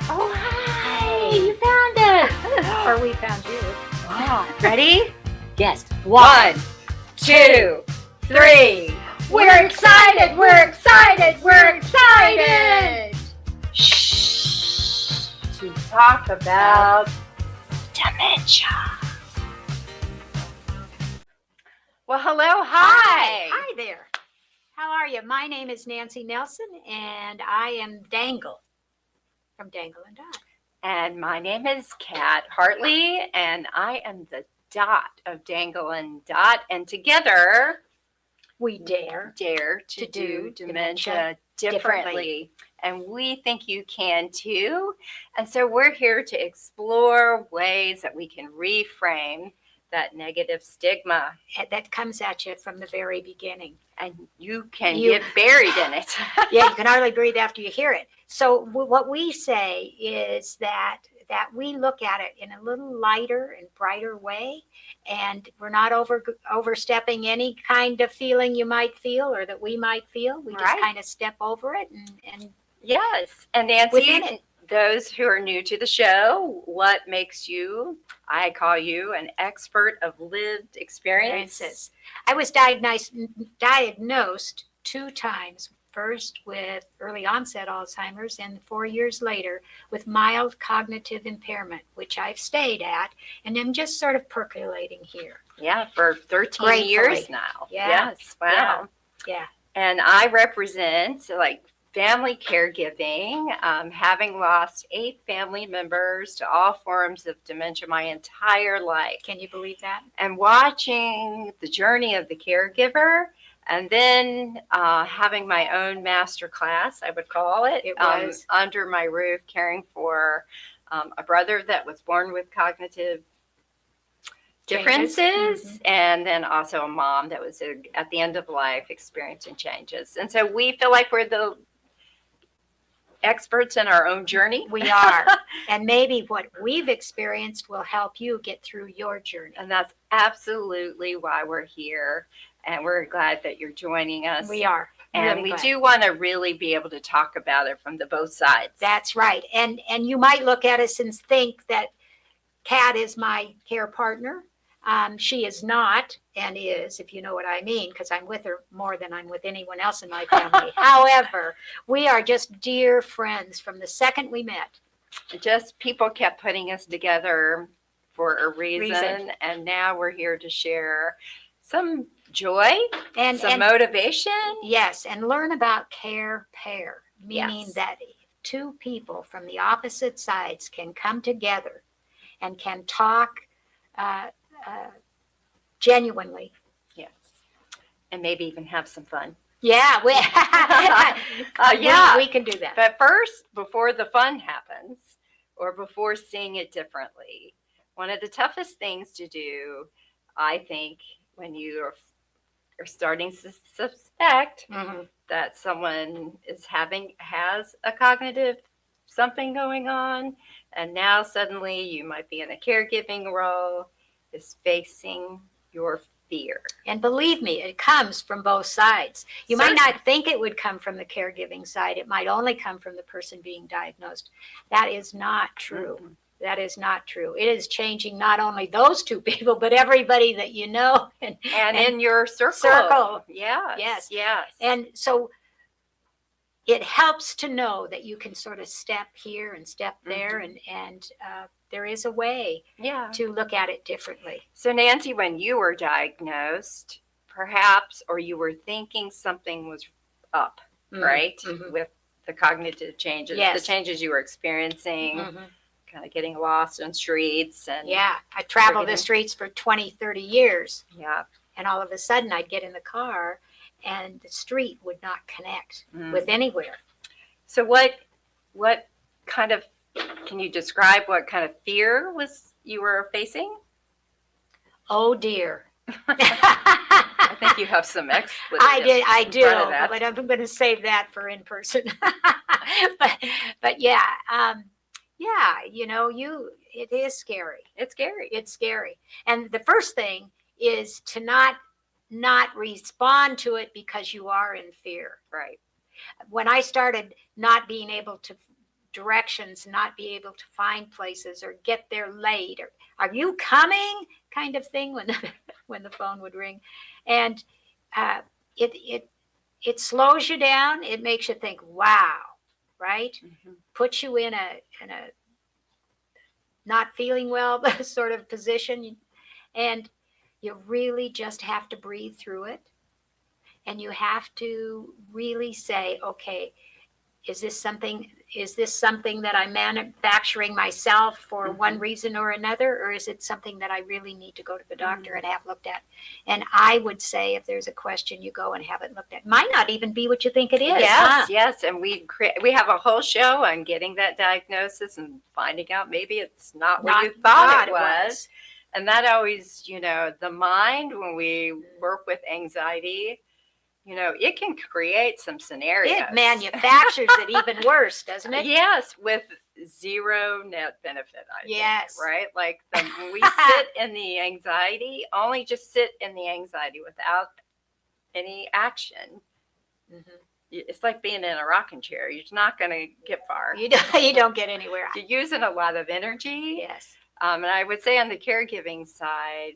Oh, hi! You found us! Or we found you. Wow. Ready? Yes. 1, 2, 3. We're excited! We're excited! We're excited! Shh. To talk about dementia. Well, hello. Hi. Hi there. How are you? My name is Nancy Nelson, and I am Dangle from Dangle and Dot. And my name is Kat Hartley, and I am the Dot of Dangle and Dot. And together, We dare to do dementia differently. And we think you can too. And so we're here to explore ways that we can reframe that negative stigma. that comes at you from the very beginning. And you can get buried in it. Yeah, you can hardly breathe after you hear it. So what we say is that we look at it in a little lighter and brighter way, and we're not overstepping any kind of feeling you might feel or that we might feel. We just kind of step over it and yes. And Nancy, those who are new to the show, what makes you, I call you, an expert of lived experiences? I was diagnosed 2 times. First with early onset Alzheimer's, and 4 years later with mild cognitive impairment, which I've stayed at, and I'm just sort of percolating here. Yeah, for 13 years now. Yeah. Yes, wow. Yeah. And I represent family caregiving, having lost 8 family members to all forms of dementia my entire life. Can you believe that? And watching the journey of the caregiver. And then having my own master class, I would call it. It was. Under my roof, caring for a brother that was born with cognitive differences. Mm-hmm. And then also a mom that was at the end of life experiencing changes. And so we feel like we're the experts in our own journey. We are. And maybe what we've experienced will help you get through your journey. And that's absolutely why we're here. And we're glad that you're joining us. We are. And we do want to really be able to talk about it from both sides. That's right. And you might look at us and think that Kat is my care partner. She is not, and is, if you know what I mean, because I'm with her more than I'm with anyone else in my family. However, we are just dear friends from the second we met. Just people kept putting us together for a reason. And now we're here to share some joy and some motivation. Yes, and learn about care pair, meaning that 2 people from the opposite sides can come together and can talk genuinely. Yes, and maybe even have some fun. Yeah, we can do that. But first, before the fun happens, or before seeing it differently, one of the toughest things to do, I think, when you are starting to suspect that someone has a cognitive something going on, and now suddenly you might be in a caregiving role, is facing your fear. And believe me, it comes from both sides. You might not think it would come from the caregiving side. It might only come from the person being diagnosed. That is not true. Mm-hmm. That is not true. It is changing not only those 2 people, but everybody that you know. And in your circle. Yes. Yes. And so it helps to know that you can sort of step here and step there, and there is a way to look at it differently. So Nancy, when you were diagnosed, perhaps, or you were thinking something was up, right? Mm-hmm. With the cognitive changes, the changes you were experiencing. Mm-hmm. Kind of getting lost on streets. And I traveled the streets for 20, 30 years. Yeah. And all of a sudden I'd get in the car and the street would not connect with anywhere. So what kind of, can you describe what kind of fear you were facing? Oh dear. I think you have some expletives. I do, but I'm going to save that for in person. but yeah. It is scary. It's scary. It's scary. And the first thing is to not respond to it because you are in fear. Right. When I started not being able to directions, not be able to find places or get there late, or are you coming, kind of thing, when when the phone would ring. And it slows you down. It makes you think, wow, right? Puts you in a not feeling well sort of position. And you really just have to breathe through it. And you have to really say, okay, is this something that I'm manufacturing myself for one reason or another, or is it something that I really need to go to the doctor and have looked at? And I would say, if there's a question, you go and have it looked at. Might not even be what you think it is. Yes, yes, and we have a whole show on getting that diagnosis and finding out maybe it's not what you thought it was. And that always, the mind, when we work with anxiety, it can create some scenarios. It manufactures it even worse, doesn't it? Yes, with zero net benefit, I think, right? Like when we sit in the anxiety, only just sit in the anxiety without any action. It's like being in a rocking chair. You're not going to get far. You don't get anywhere. You're using a lot of energy. Yes. And I would say on the caregiving side,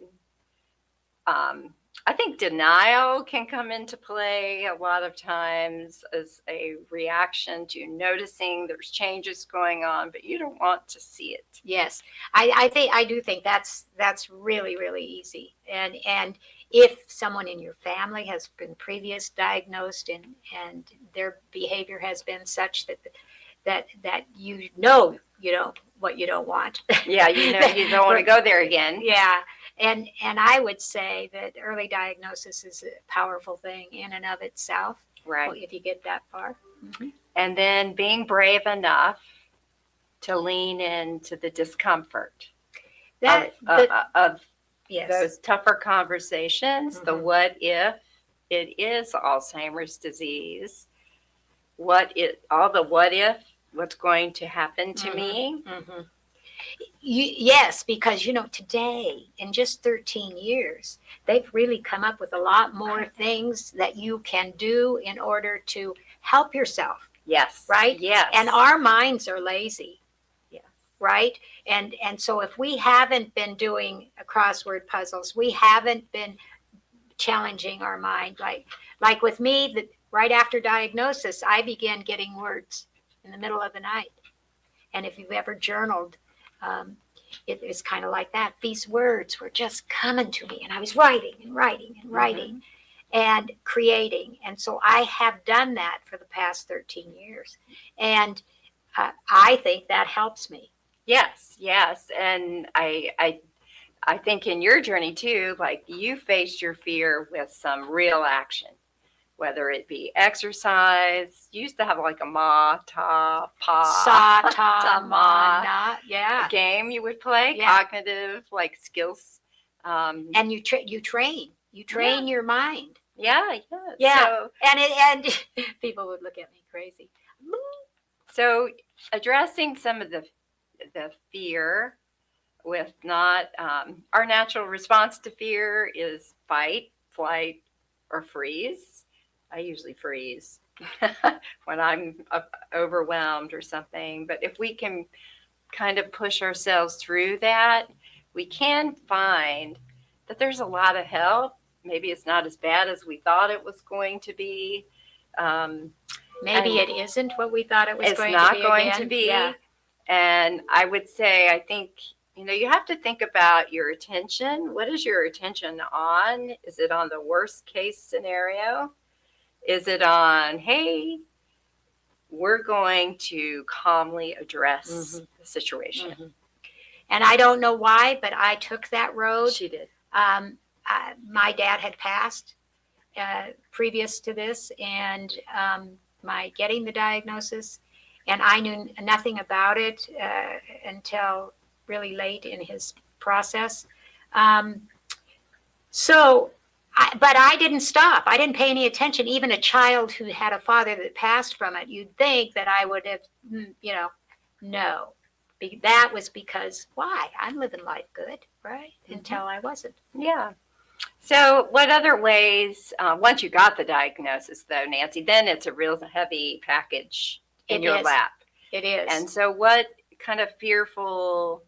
I think denial can come into play a lot of times as a reaction to noticing there's changes going on, but you don't want to see it. Yes, I do think that's really, really easy. And if someone in your family has been previous diagnosed and their behavior has been such that you know what you don't want. Yeah, you don't want to go there again. Yeah. And I would say that early diagnosis is a powerful thing in and of itself. Right. If you get that far. And then being brave enough to lean into the discomfort of those tougher conversations, the what if it is Alzheimer's disease, what's going to happen to me. Yes, because today, in just 13 years, they've really come up with a lot more things that you can do in order to help yourself. Yes. Right? Yes. And our minds are lazy. Yes. Right? And so if we haven't been doing crossword puzzles, we haven't been challenging our mind. Like with me, right after diagnosis, I began getting words in the middle of the night. And if you've ever journaled, it is kind of like that. These words were just coming to me, and I was writing and writing and writing and creating. And so I have done that for the past 13 years. And I think that helps me. Yes, yes. And I think in your journey too, like you faced your fear with some real action. Whether it be exercise, you used to have like a game you would play, cognitive skills. And you train your mind. Yeah. So, and people would look at me crazy. So addressing some of the fear with not our natural response to fear is fight, flight, or freeze. I usually freeze when I'm overwhelmed or something. But if we can kind of push ourselves through that, we can find that there's a lot of help. Maybe it's not as bad as we thought it was going to be. Maybe it isn't what we thought it was going to be. It's not going to be. Yeah. And I would say, I think, you have to think about your attention. What is your attention on? Is it on the worst case scenario? Is it on, hey, we're going to calmly address the situation? And I don't know why, but I took that road. She did. My dad had passed previous to this, and my getting the diagnosis, and I knew nothing about it until really late in his process. But I didn't stop. I didn't pay any attention. Even a child who had a father that passed from it, you'd think that I would have, no. That was because, why? I'm living life good, right? Until I wasn't. Yeah. So what other ways, once you got the diagnosis though, Nancy, then it's a real heavy package in your lap. It is. And so what kind of fearful,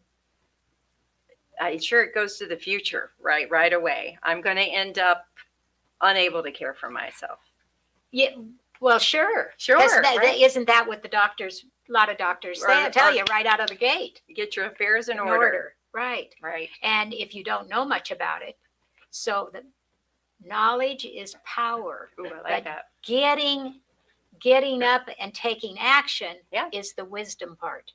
sure, it goes to the future, right away. I'm going to end up unable to care for myself. Yeah, well, sure. Sure, 'Cause right. isn't that what a lot of doctors say, tell you right out of the gate? Get your affairs in In order. Right. Right. And if you don't know much about it, so the knowledge is power. Ooh, I like But that. getting up and taking action Yeah. is the wisdom part.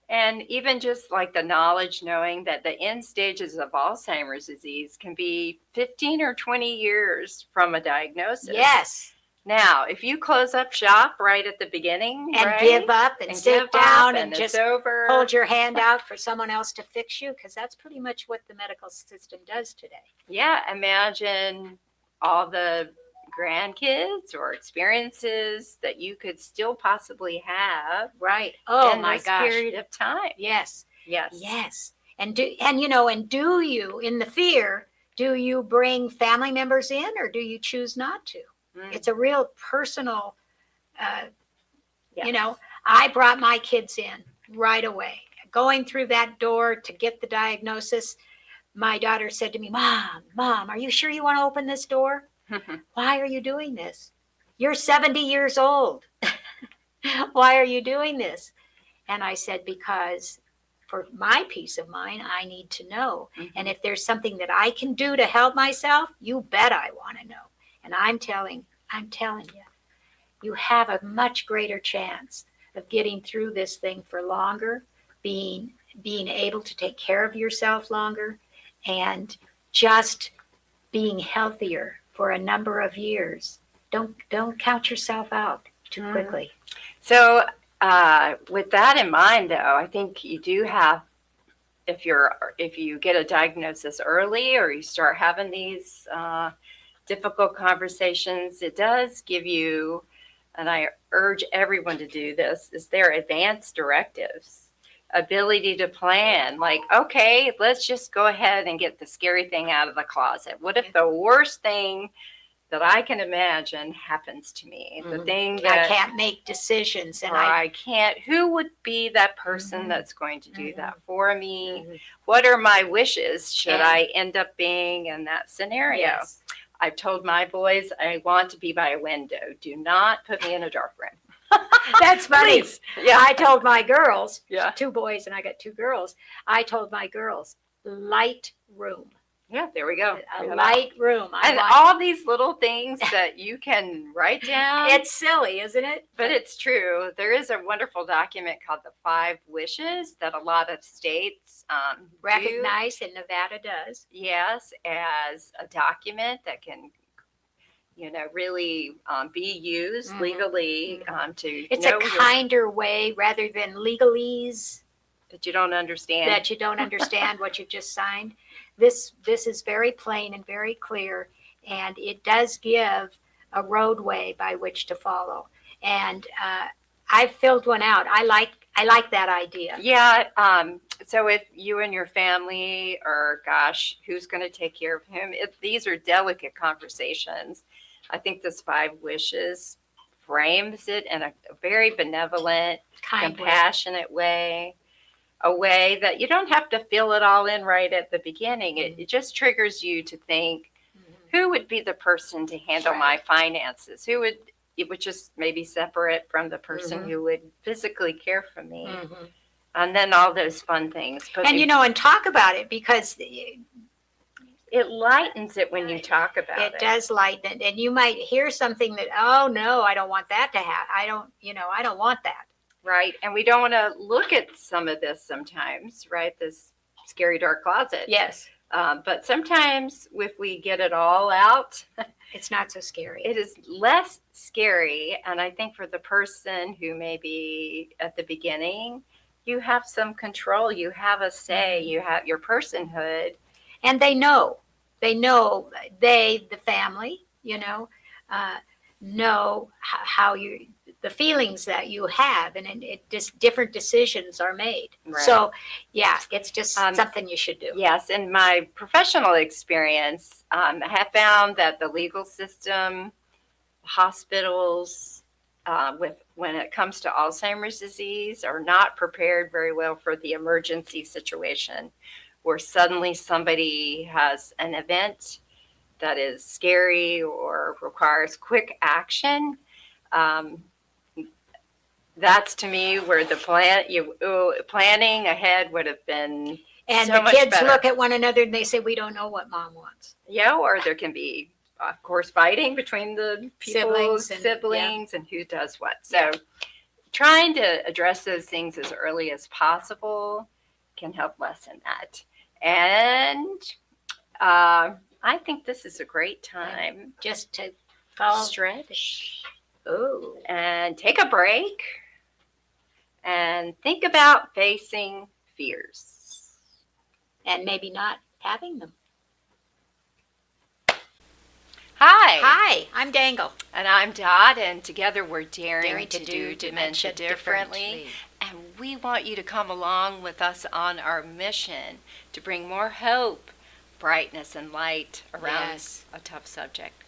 And even just like the knowledge, knowing that the end stages of Alzheimer's disease can be 15 or 20 years from a diagnosis. Yes. Now, if you close up shop right at the beginning And right, give up and sit down and just over, hold your hand out for someone else to fix you, because that's pretty much what the medical system does today. Yeah, imagine all the grandkids or experiences that you could still possibly have. Right. Oh in my this gosh. period of time. Yes. Yes. Yes. And do you, in the fear, do you bring family members in or do you choose not to? It's a real personal, Yes. I brought my kids in right away. Going through that door to get the diagnosis, my daughter said to me, Mom, are you sure you want to open this door? Why are you doing this? You're 70 years old. Why are you doing this? And I said, because for my peace of mind, I need to know. And if there's something that I can do to help myself, you bet I want to know. And I'm telling you, you have a much greater chance of getting through this thing for longer, being able to take care of yourself longer, and just being healthier for a number of years. Don't count yourself out too quickly. So with that in mind, though, I think you do have, if you get a diagnosis early or you start having these difficult conversations, it does give you, and I urge everyone to do this, is their advanced directives. Ability to plan, like, okay, let's just go ahead and get the scary thing out of the closet. What if the worst thing that I can imagine happens to me? The thing that I can't make decisions, and I can't. Who would be that person that's going to do that for me? What are my wishes? Should I end up being in that scenario? Yes. I've told my boys I want to be by a window. Do not put me in a dark room. That's funny. Please. Yeah. I told my girls, Yeah. 2 boys and I got 2 girls. I told my girls, light room. Yeah, there we go. A light room. And all these little things that you can write down. It's silly, isn't it? But it's true. There is a wonderful document called the 5 Wishes that a lot of states recognize, and Nevada does. Yes, as a document that can, really be used legally to. It's a kinder way rather than legalese. That you don't understand. That you don't understand what you just signed. This is very plain and very clear, and it does give a roadway by which to follow. And I've filled one out. I like that idea. Yeah. So if you and your family, or gosh, who's going to take care of him? These are delicate conversations. I think this 5 Wishes frames it in a very benevolent, compassionate way. A way that you don't have to fill it all in right at the beginning. It just triggers you to think, who would be the person to handle my finances? It would just maybe separate from the person who would physically care for me. And then all those fun things. And and talk about it, because it lightens it when you talk about it. It does lighten it. And you might hear something that, oh no, I don't want that to happen. I don't want that. Right. And we don't want to look at some of this sometimes, right? This scary dark closet. Yes. But sometimes if we get it all out, it's not so scary. It is less scary. And I think for the person who may be at the beginning, you have some control. You have a say. You have your personhood. And they know, the family, know how the feelings that you have, and it just different decisions are made. Right. So yeah, it's just something you should do. Yes. In my professional experience, I have found that the legal system, hospitals, when it comes to Alzheimer's disease, are not prepared very well for the emergency situation where suddenly somebody has an event that is scary or requires quick action. That's to me where the planning ahead would have been And so the much kids better. look at one another and they say, we don't know what mom wants. Yeah, or there can be, of course, fighting between the siblings and who does what. So trying to address those things as early as possible can help lessen that. And I think this is a great time just to stretch. Oh, and take a break and think about facing fears and maybe not having them. Hi, I'm Dangle. And I'm Dot, and together we're daring to do dementia differently. And we want you to come along with us on our mission to bring more hope, brightness, and light around a tough subject.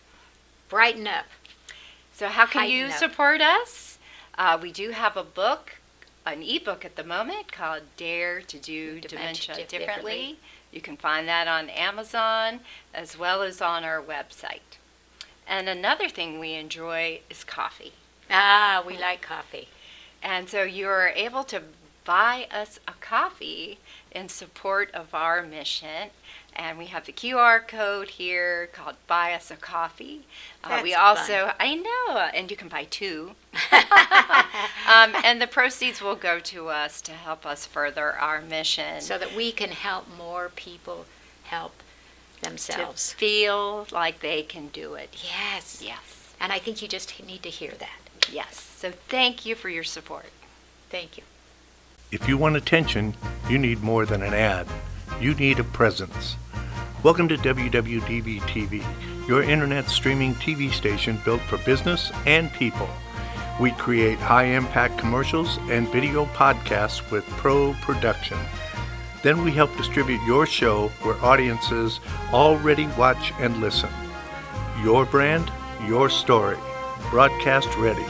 Brighten up. So how can you support us? We do have a book, an ebook at the moment called Dare to Do Dementia Differently. You can find that on Amazon as well as on our website. And another thing we enjoy is coffee. We like coffee. And so you're able to buy us a coffee in support of our mission. And we have the QR code here called Buy Us a Coffee. We also, fun. I know, and you can buy two. And the proceeds will go to us to help us further our mission. So that we can help more people help themselves. To feel like they can do it. Yes. Yes. And I think you just need to hear that. Yes. So thank you for your support. Thank you. If you want attention, you need more than an ad. You need a presence. Welcome to WWDBTV, your internet streaming TV station built for business and people. We create high-impact commercials and video podcasts with pro production. Then we help distribute your show where audiences already watch and listen. Your brand, your story. Broadcast ready.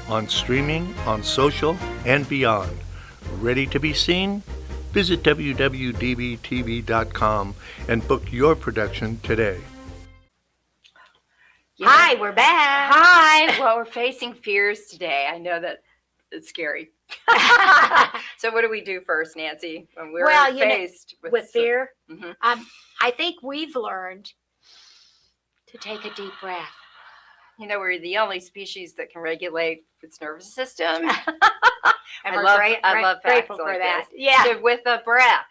On streaming, on social, and beyond. Ready to be seen? Visit WWDBTV.com and book your production today. Hi, we're back. Hi. Well, we're facing fears today. I know that it's scary. So what do we do first, Nancy, when we're faced with fear? Mm-hmm. I think we've learned to take a deep breath. You know, we're the only species that can regulate its nervous system. And I love grateful facts for like that. this. Yeah. So with a breath,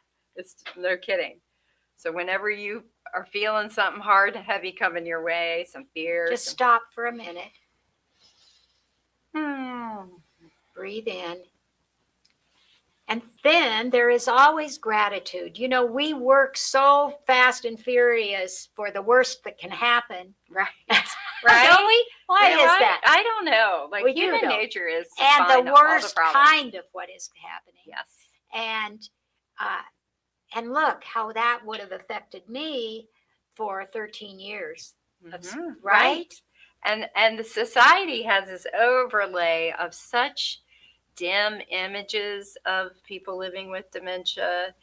no kidding. So whenever you are feeling something hard and heavy coming your way, some fears. Just stop for a minute. Breathe in. And then there is always gratitude. You know, we work so fast and furious for the worst that can happen. Right. Right? Don't we? Why is that? I don't know. Like, human nature is to find the worst all the kind of what is happening. Yes. And look how that would have affected me for 13 years. Mm-hmm. Right? And the society has this overlay of such dim images of people living with dementia.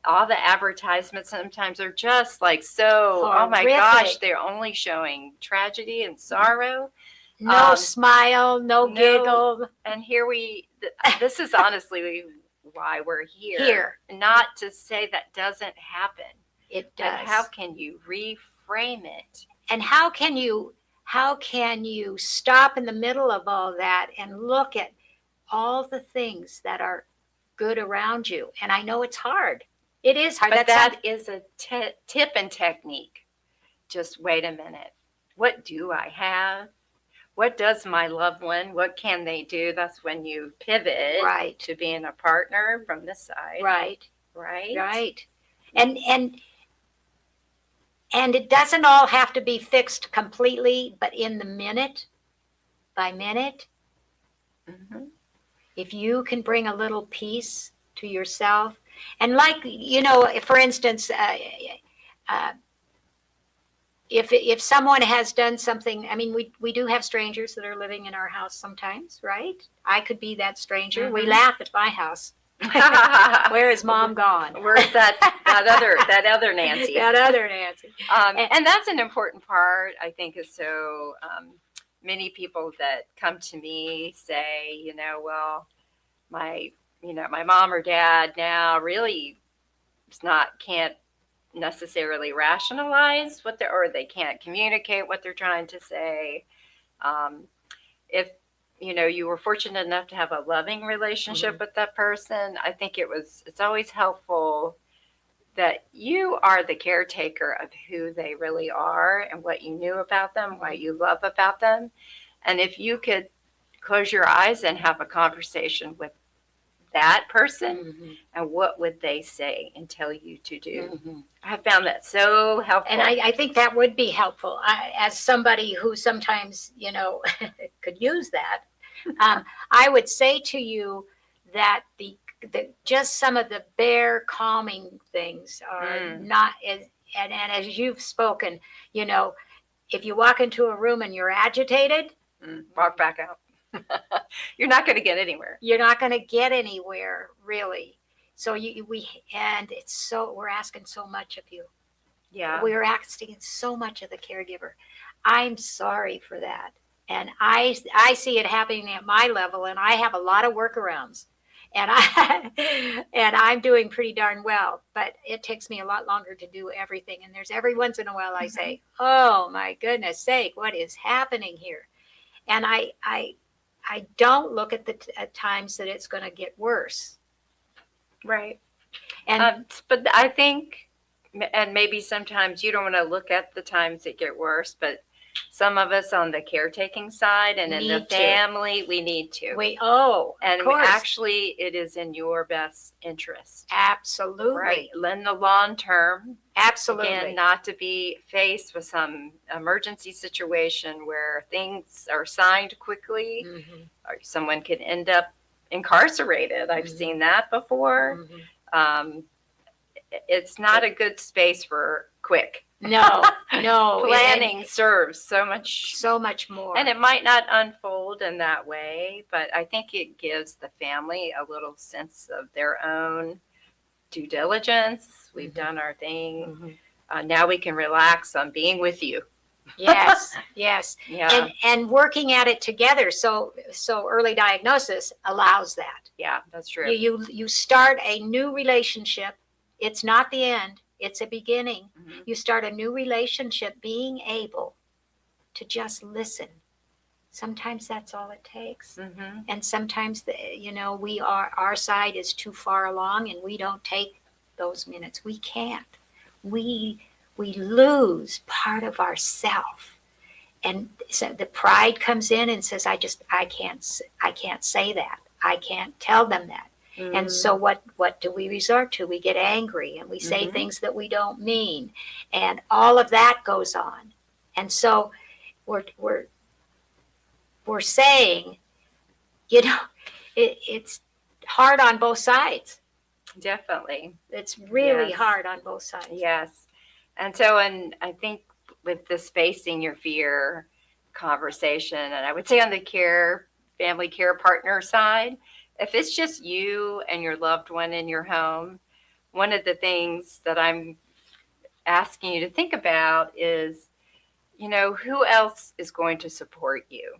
All the advertisements sometimes are just like so, oh my gosh, they're only showing tragedy and sorrow. No smile, no giggle. And here this is honestly why we're here. Not to say that doesn't happen. It does. But how can you reframe it? And how can you stop in the middle of all that and look at all the things that are good around you? And I know it's hard. It is hard. But that is a tip and technique. Just wait a minute. What do I have? What does my loved one, what can they do? That's when you pivot to being a partner from this side. Right. And it doesn't all have to be fixed completely, but in the minute by minute, if you can bring a little peace to yourself. And like, you know, for instance, if someone has done something, I mean, we do have strangers that are living in our house sometimes, right? I could be that stranger. We laugh at my house. Where is mom gone? Where's that other Nancy? That other Nancy. And that's an important part, I think, is so many people that come to me say, well, my mom or dad now really can't necessarily rationalize or they can't communicate what they're trying to say. If you were fortunate enough to have a loving relationship with that person, I think it's always helpful that you are the caretaker of who they really are and what you knew about them, what you love about them. And if you could close your eyes and have a conversation with that person, and what would they say and tell you to do? I have found that so helpful. And I think that would be helpful. As somebody who sometimes, could use that, I would say to you that the just some of the bare calming things are not as, and as you've spoken, if you walk into a room and you're agitated, walk back out. You're not going to get anywhere. You're not going to get anywhere, really. So we're asking so much of you. Yeah. We're asking so much of the caregiver. I'm sorry for that. And I see it happening at my level, and I have a lot of workarounds. And I'm doing pretty darn well, but it takes me a lot longer to do everything. And there's every once in a while I say, oh my goodness sake, what is happening here? And I don't look at the times that it's going to get worse. Right. And but I think, and maybe sometimes you don't want to look at the times that get worse, but some of us on the caretaking side and in the family, we need to. And of course. Actually, it is in your best interest. Absolutely. Right. In the long term. Absolutely. Again, not to be faced with some emergency situation where things are signed quickly, or someone could end up incarcerated. I've seen that before. It's not a good space for quick. No. Planning serves so much more. And it might not unfold in that way, but I think it gives the family a little sense of their own due diligence. We've done our thing. Now we can relax on being with you. Yes. Yeah. And working at it together. So early diagnosis allows that. Yeah, that's true. You start a new relationship. It's not the end. It's a beginning. You start a new relationship being able to just listen. Sometimes that's all it takes. And sometimes, our side is too far along and we don't take those minutes. We can't. We lose part of ourself. And so the pride comes in and says, I can't say that. I can't tell them that. And so what do we resort to? We get angry and we say things that we don't mean, and all of that goes on. And so we're saying, it's hard on both sides. Definitely. It's really hard on both sides. Yes. And so, and I think with this facing your fear conversation, and I would say on the family care partner side, if it's just you and your loved one in your home, one of the things that I'm asking you to think about is, who else is going to support you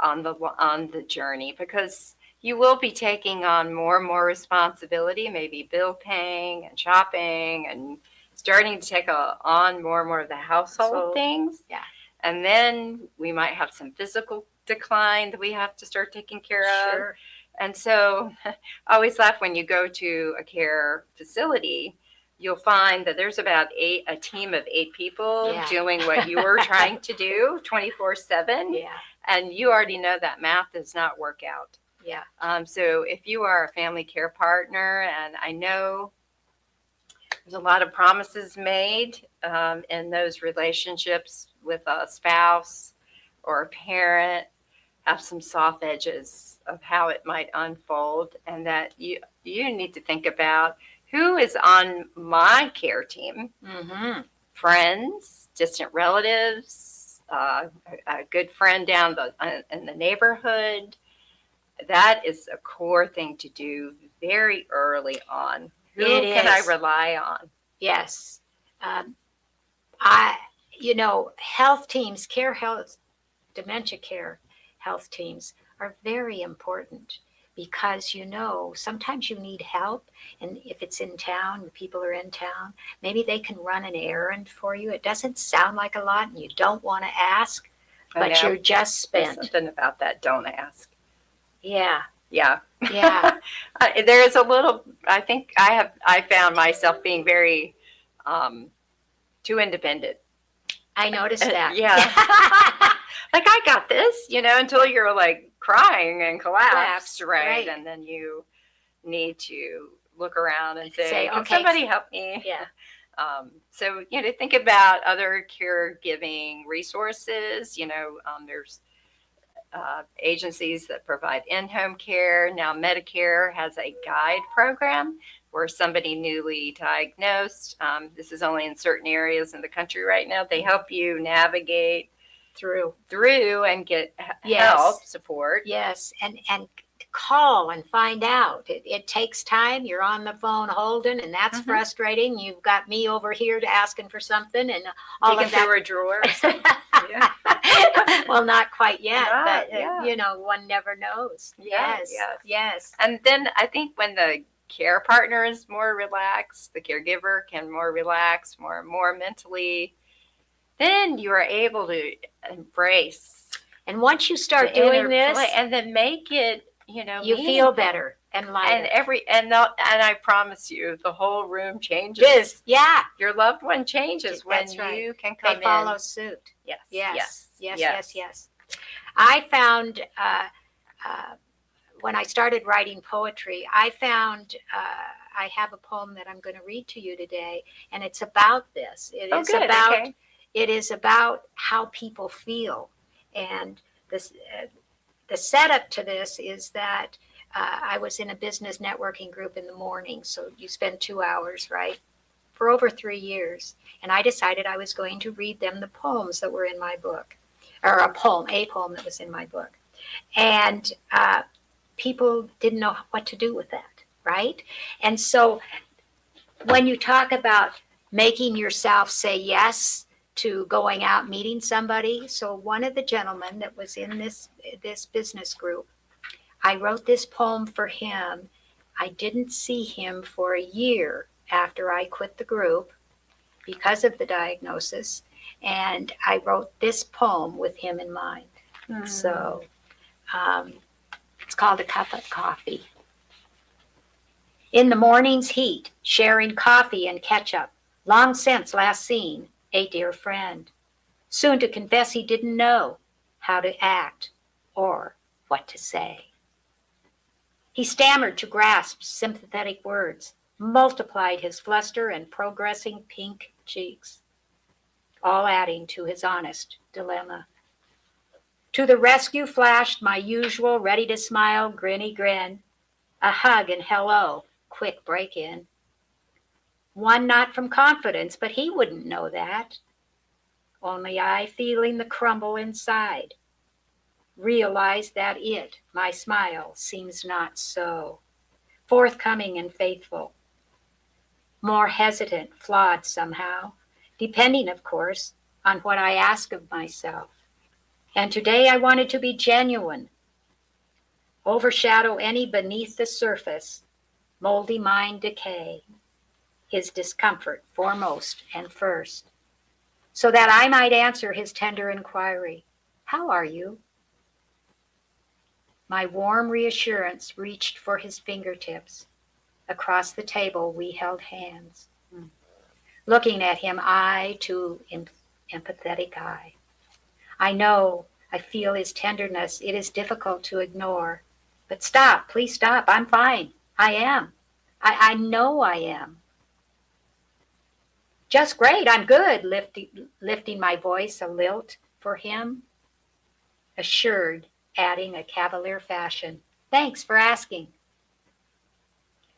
on the journey? Because you will be taking on more and more responsibility, maybe bill paying and shopping and starting to take on more and more of the household things. Yeah. And then we might have some physical decline that we have to start taking care of. And so I always laugh when you go to a care facility, you'll find that there's about a team of 8 people doing what you were trying to do 24/7. Yeah. And you already know that math does not work out. Yeah. So if you are a family care partner, and I know there's a lot of promises made in those relationships with a spouse or a parent, have some soft edges of how it might unfold, and that you need to think about who is on my care team friends, distant relatives, a good friend down in the neighborhood. That is a core thing to do very early on. Who It can I is. rely on? Yes. Health teams, dementia care health teams are very important because, sometimes you need help. And if it's in town, the people are in town, maybe they can run an errand for you. It doesn't sound like a lot and you don't want to ask, but you're just There's spent. something about that. Don't ask. Yeah. Yeah. Yeah. There is a little, I think I found myself being very too independent. I noticed that. Yeah. Like, I got this, until you're like crying and collapsed, right? And then you need to look around and say, can somebody help me? Yeah. So, think about other caregiving resources. There's agencies that provide in-home care. Now, Medicare has a guide program for somebody newly diagnosed. This is only in certain areas in the country right now. They help you navigate through and get help, support. Yes, and call and find out. It takes time. You're on the phone holding, and that's frustrating. You've got me over here asking for something, and all of that. Through a drawer. Yeah. Well, not quite yet, but one never knows. Yes. And then I think when the care partner is more relaxed, the caregiver can more relax, more mentally, then you are able to embrace. And once you start doing this, and then make it, you feel better and lighter. And I promise you, the whole room changes. Yeah. Your loved one changes when you can come in. They follow suit. Yes. I found when I started writing poetry, I found I have a poem that I'm going to read to you today, and it's about this. It is about how people feel, and this. The setup to this is that I was in a business networking group in the morning. So you spend 2 hours, right? For over 3 years. And I decided I was going to read them the poems that were in my book, or a poem that was in my book. And people didn't know what to do with that, right? And so when you talk about making yourself say yes to going out meeting somebody. So one of the gentlemen that was in this business group, I wrote this poem for him. I didn't see him for a year after I quit the group because of the diagnosis. And I wrote this poem with him in mind. So it's called A Cup of Coffee. In the morning's heat, sharing coffee and ketchup, long since last seen, a dear friend, soon to confess he didn't know how to act or what to say. He stammered to grasp sympathetic words, multiplied his fluster and progressing pink cheeks, all adding to his honest dilemma. To the rescue flashed my usual ready to smile grinny grin, a hug and hello, quick break in. One not from confidence, but he wouldn't know that. Only I, feeling the crumble inside, realized that my smile, seems not so. Forthcoming and faithful. More hesitant, flawed somehow, depending, of course, on what I ask of myself. And today I wanted to be genuine, overshadow any beneath the surface, moldy mind decay. His discomfort foremost and first, so that I might answer his tender inquiry, how are you? My warm reassurance reached for his fingertips. Across the table we held hands, looking at him eye to empathetic eye. I know, I feel his tenderness. It is difficult to ignore. But stop, please stop. I'm fine. I am. I know I am. Just great, I'm good, lifting my voice a lilt for him. Assured, adding a cavalier fashion. Thanks for asking.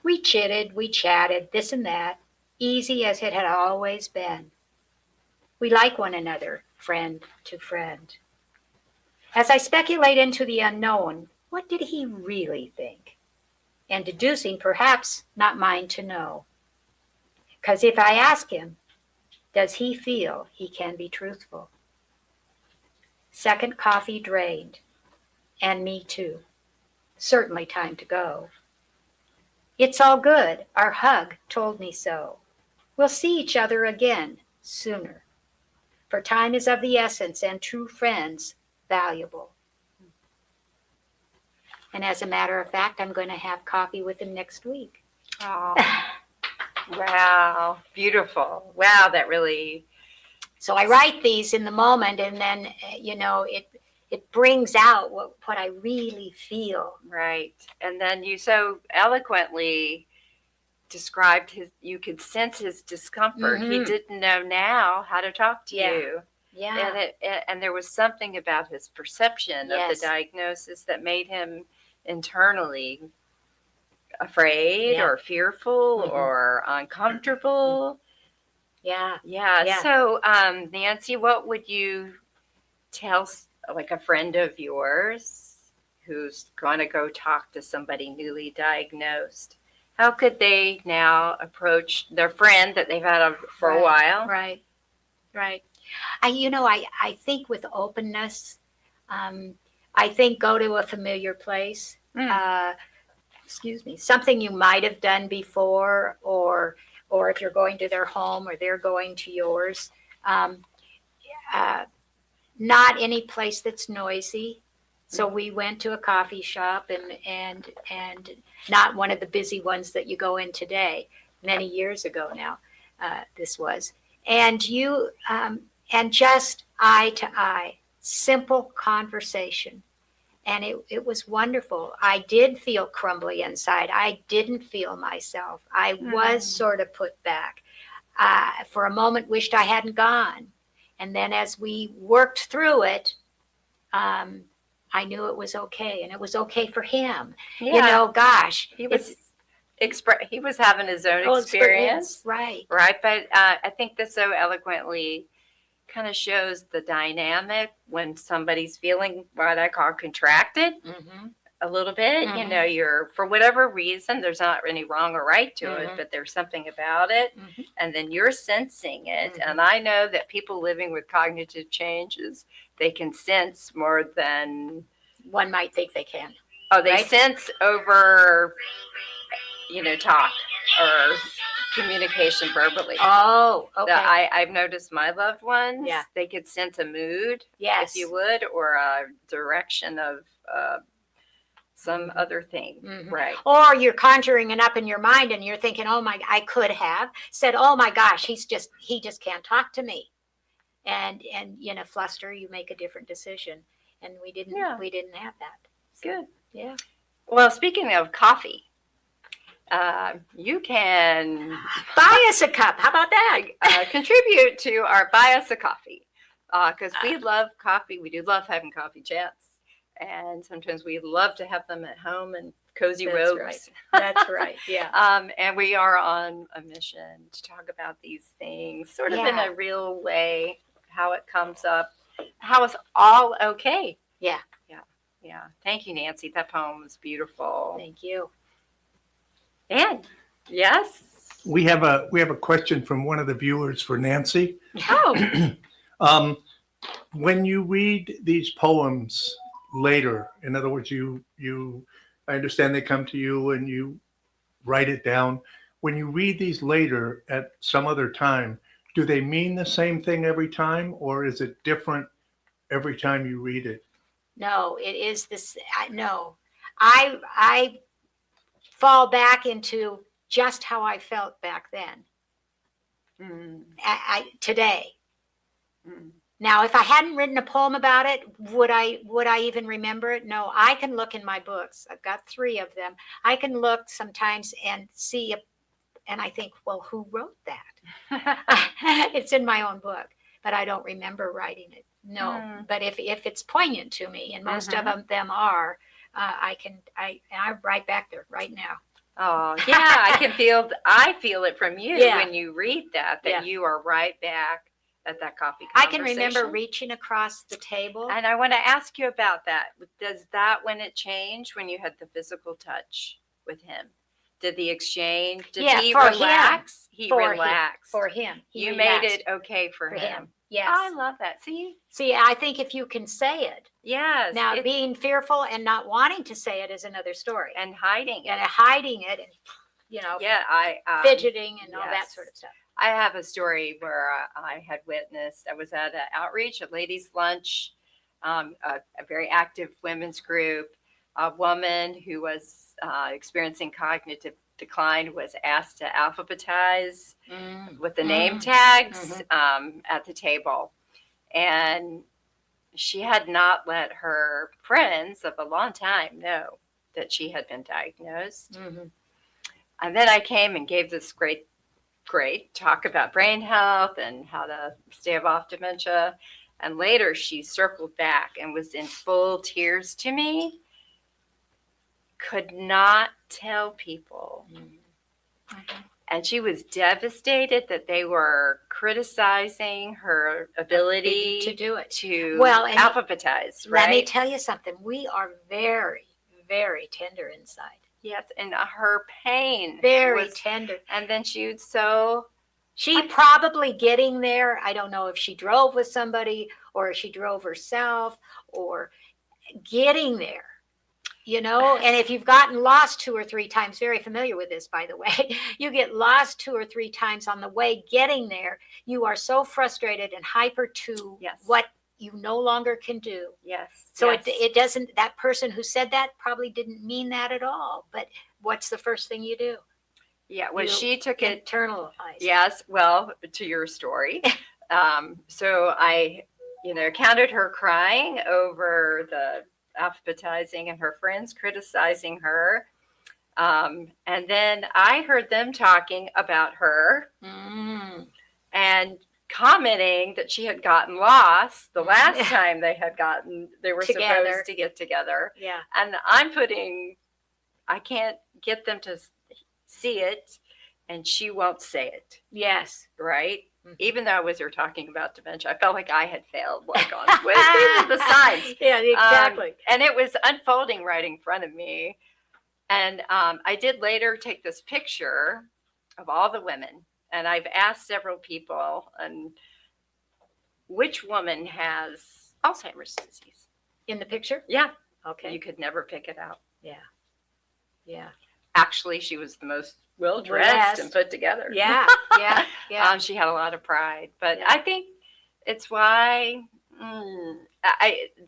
We chitted, we chatted, this and that, easy as it had always been. We like one another, friend to friend. As I speculate into the unknown, what did he really think? And deducing, perhaps not mine to know. Because if I ask him, does he feel he can be truthful? Second coffee drained, and me too. Certainly time to go. It's all good, our hug told me so. We'll see each other again sooner. For time is of the essence and true friends valuable. And as a matter of fact, I'm going to have coffee with him next week. Oh, wow. Beautiful. Wow, that really. So I write these in the moment, and then, it brings out what I really feel. Right. And then you so eloquently described you could sense his discomfort. He didn't know now how to talk to you. Yeah. And there was something about his perception of the diagnosis that made him internally afraid or fearful or uncomfortable. Yeah. So, Nancy, what would you tell like a friend of yours who's going to go talk to somebody newly diagnosed? How could they now approach their friend that they've had for a while? Right. I think with openness, I think go to a familiar place. Something you might have done before, or if you're going to their home or they're going to yours. Not any place that's noisy. So we went to a coffee shop, and not one of the busy ones that you go in today. Many years ago now, this was, and just eye to eye, simple conversation, and it was wonderful. I did feel crumbly inside. I didn't feel myself. I was sort of put back. For a moment, wished I hadn't gone, and then as we worked through it. I knew it was okay, and it was okay for him. Yeah. Gosh, he was he was having his own experience, right? But I think this so eloquently kind of shows the dynamic when somebody's feeling what I call contracted a little bit. You're for whatever reason, there's not any wrong or right to it, but there's something about it, and then you're sensing it. And I know that people living with cognitive changes, they can sense more than one might think they can. Oh, they sense over, talk or communication verbally. Oh, okay. I've noticed my loved ones, Yeah. they could sense a mood, Yes. if you would, or a direction of some other thing. Right. Or you're conjuring it up in your mind, and you're thinking, "Oh my, I could have said, oh my gosh, he just can't talk to me," and in a fluster, you make a different decision, and we didn't have that. Good. Yeah. Well, speaking of coffee, you can buy us a cup. How about that? Contribute to our buy us a coffee, because we love coffee. We do love having coffee chats, and sometimes we love to have them at home in cozy robes. Right. That's right. Yeah. And we are on a mission to talk about these things, sort of in a real way, how it comes up, how it's all okay. Yeah. Thank you, Nancy. That poem was beautiful. Thank you. And yes, We have a question from one of the viewers for Nancy. oh, When you read these poems later, in other words, I understand they come to you and you write it down. When you read these later at some other time, do they mean the same thing every time, or is it different every time you read it? No, it is this. No, I fall back into just how I felt back then. Today. Now, if I hadn't written a poem about it, would I even remember it? No, I can look in my books. I've got 3 of them. I can look sometimes and see, and I think, well, who wrote that? It's in my own book, but I don't remember writing it. No, but if it's poignant to me, and most of them are, I'm right back there right now. Oh, yeah, I feel it from you when you read that you are right back at that coffee I conversation. can remember reaching across the table. And I want to ask you about that. Does that, when it changed, when you had the physical touch with him, did the exchange, did Yeah, he for him. relax? He For him. relaxed. For him. He You relaxed. made it okay for him. Yes. I love that. See? See, I think if you can say it, Yes. now being fearful and not wanting to say it is another story. And hiding it. And hiding it and, Yeah, fidgeting and all that yes. sort of stuff. I have a story where I had witnessed, I was at an outreach, a ladies' lunch, a very active women's group. A woman who was experiencing cognitive decline was asked to alphabetize with the name tags at the table. And she had not let her friends of a long time know that she had been diagnosed. And then I came and gave this great talk about brain health and how to stave off dementia. And later she circled back and was in full tears to me. Could not tell people. And she was devastated that they were criticizing her ability To do it. to Well, and alphabetize, right? Let me tell you something. We are very, very tender inside. Yes, and her pain Very was, tender. and then she would She probably getting there. I don't know if she drove with somebody or if she drove herself or getting there, and if you've gotten lost 2 or 3 times, very familiar with this, by the way, you get lost 2 or 3 times on the way getting there. You are so frustrated and hyper to what you no longer can do. Yes. So it doesn't, that person who said that probably didn't mean that at all. But what's the first thing you do? Yeah, well, she took it. Internalize. Yes, well, to your story. So I, counted her crying over the alphabetizing and her friends criticizing her. And then I heard them talking about her and commenting that she had gotten lost the last time they were Together. supposed to get together. Yeah. And I can't get them to see it, and she won't say it. Yes. Right? Even though I was here talking about dementia, I felt like I had failed, like on these are the signs. Yeah, exactly. And it was unfolding right in front of me. And I did later take this picture of all the women. And I've asked several people, and which woman has Alzheimer's disease? In the picture? Yeah. Okay. You could never pick it out. Yeah. Yeah. Actually, she was the most well-dressed and put together. Yeah. Yeah. Yeah. She had a lot of pride. But Yeah. I think it's why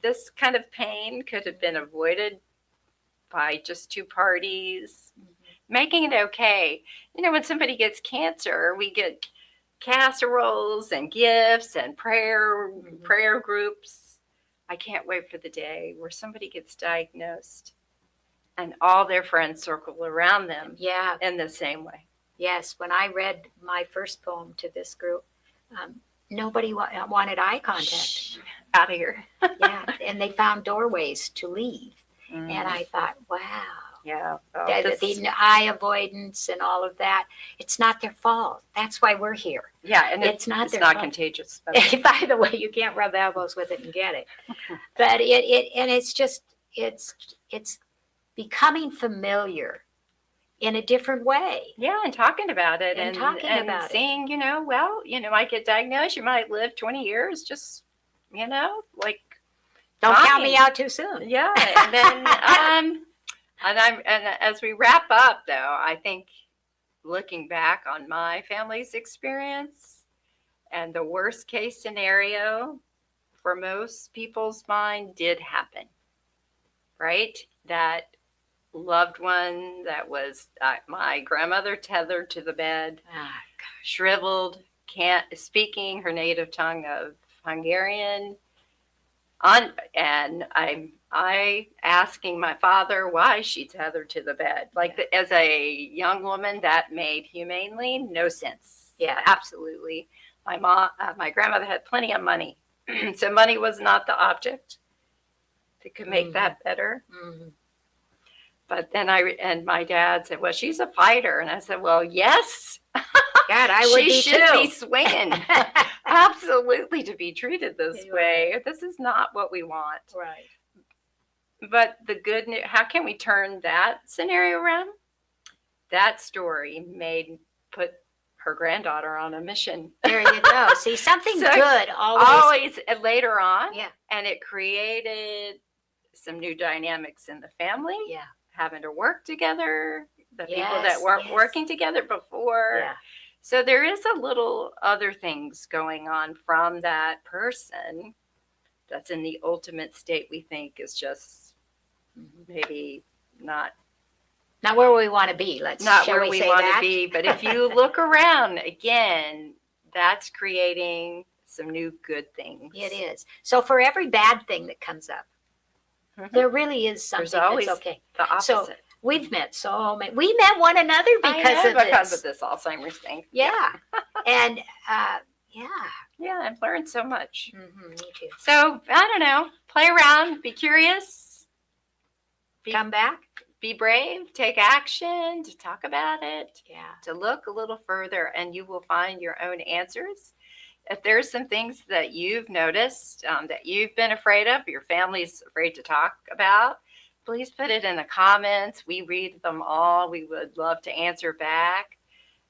this kind of pain could have been avoided by just 2 parties making it okay. When somebody gets cancer, we get casseroles and gifts and prayer groups. I can't wait for the day where somebody gets diagnosed and all their friends circle around them in the same way. Yes. When I read my first poem to this group, nobody wanted eye contact. Out of here. Yeah. And they found doorways to leave. And I thought, wow. Yeah. The eye avoidance and all of that. It's not their fault. That's why we're here. Yeah, and it's not their not fault. Contagious. By the way, you can't rub elbows with it and get it. But it's becoming familiar in a different way. Yeah, and talking about it And seeing, I get diagnosed, you might live 20 years, just, like. Don't count me out too soon. Yeah, and then and as we wrap up, though, I think looking back on my family's experience and the worst case scenario for most people's mind did happen, right? That loved one that was my grandmother tethered to the bed, shriveled, speaking her native tongue of Hungarian. And I asking my father why she tethered to the bed. As a young woman, that made humanely no sense. Yeah, absolutely. My grandmother had plenty of money, so money was not the object that could make that better. But then my dad said, "Well, she's a fighter," and I said, "Well, yes." God, I would she be should too. be swinging. absolutely to be treated this Right. way. This is not what we want. Right. But the good news, how can we turn that scenario around? That story put her granddaughter on a mission. There you go. See, something So, good always. Always later on. Yeah. And it created some new dynamics in the family, Yeah. having to work together, the people that Yes, weren't yes. working together before. Yeah. So there is a little other things going on from that person that's in the ultimate state we think is just maybe not where we want to be. not shall where we say want that? to be. But if you look around again, that's creating some new good things. It is. So for every bad thing that comes up, Mhm. there really is something There's always that's okay. the opposite. We've met so many. We met one another because of this Alzheimer's thing. Yeah. And yeah. Yeah, I've learned so much. Me too. So I don't know. Play around. Be curious. Come back. Be brave. Take action. To talk about it. Yeah. To look a little further, and you will find your own answers. If there's some things that you've noticed that you've been afraid of, your family's afraid to talk about, please put it in the comments. We read them all. We would love to answer back.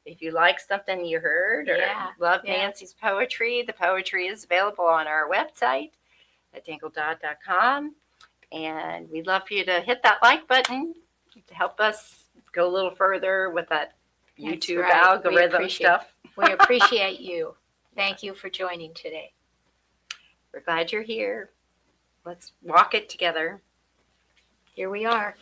If you like something you heard or love Nancy's poetry, the poetry is available on our website at dangle.com. And we'd love for you to hit that like button to help us go a little further with that YouTube right. algorithm stuff. We appreciate you. Thank you for joining today. We're glad you're here. Let's walk it together. Here we are.